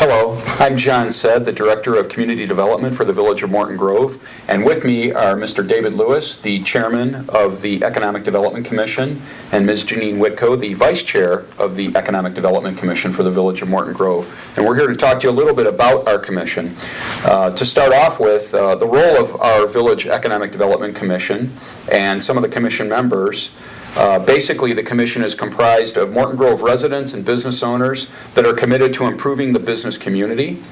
Hello, I'm John Said, the Director of Community Development for the Village of Morton Grove, and with me are Mr. David Lewis, the Chairman of the Economic Development Commission, and Ms. Janine Witko, the Vice Chair of the Economic Development Commission for the Village of Morton Grove. And we're here to talk to you a little bit about our commission. To start off with, the role of our Village Economic Development Commission and some of the commission members. Basically, the commission is comprised of Morton Grove residents and business owners that are committed to improving the business community.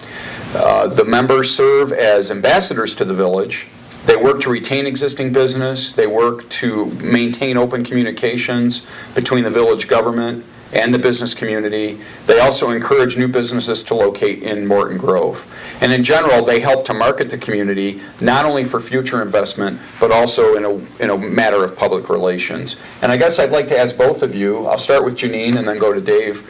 The members serve as ambassadors to the village. They work to retain existing business. They work to maintain open communications between the village government and the business community. They also encourage new businesses to locate in Morton Grove. And in general, they help to market the community not only for future investment, but also in a matter of public relations. And I guess I'd like to ask both of you, I'll start with Janine and then go to Dave.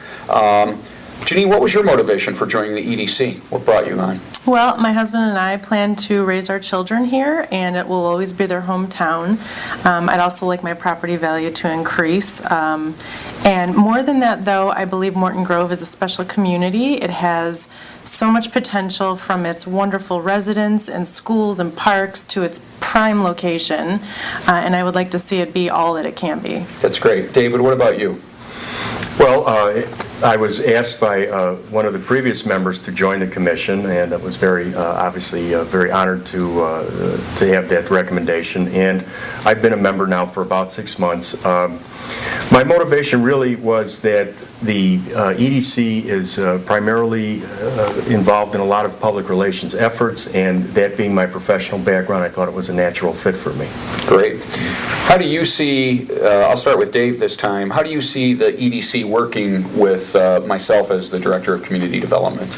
Janine, what was your motivation for joining the EDC? What brought you on? Well, my husband and I plan to raise our children here, and it will always be their hometown. I'd also like my property value to increase. And more than that, though, I believe Morton Grove is a special community. It has so much potential, from its wonderful residents and schools and parks to its prime location, and I would like to see it be all that it can be. That's great. David, what about you? Well, I was asked by one of the previous members to join the commission, and I was obviously very honored to have that recommendation. And I've been a member now for about 6 months. My motivation really was that the EDC is primarily involved in a lot of public relations efforts, and that being my professional background, I thought it was a natural fit for me. Great. How do you see, I'll start with Dave this time, how do you see the EDC working with myself as the Director of Community Development?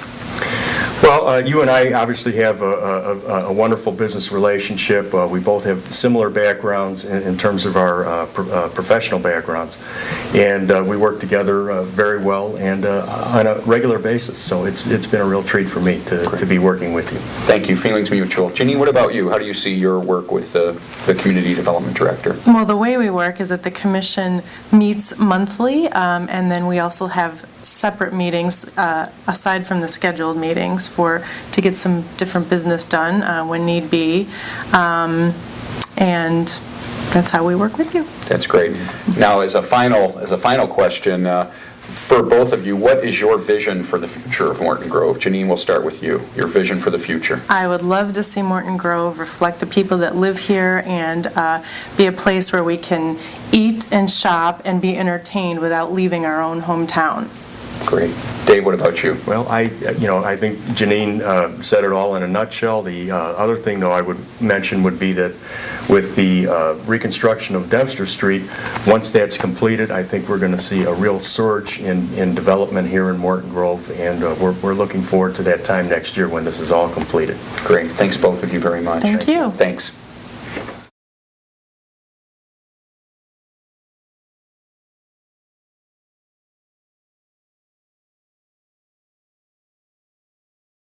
Well, you and I obviously have a wonderful business relationship. We both have similar backgrounds in terms of our professional backgrounds, and we work together very well and on a regular basis. So it's been a real treat for me to be working with you. Thank you. Feelings mutual. Janine, what about you? How do you see your work with the Community Development Director? Well, the way we work is that the commission meets monthly, and then we also have separate meetings aside from the scheduled meetings to get some different business done when need be, and that's how we work with you. That's great. Now, as a final question for both of you, what is your vision for the future of Morton Grove? Janine, we'll start with you. Your vision for the future. I would love to see Morton Grove reflect the people that live here and be a place where we can eat and shop and be entertained without leaving our own hometown. Great. Dave, what about you? Well, I think Janine said it all in a nutshell. The other thing, though, I would mention would be that with the reconstruction of Dempster Street, once that's completed, I think we're going to see a real surge in development here in Morton Grove, and we're looking forward to that time next year when this is all completed. Great. Thanks, both of you, very much. Thank you. Thanks.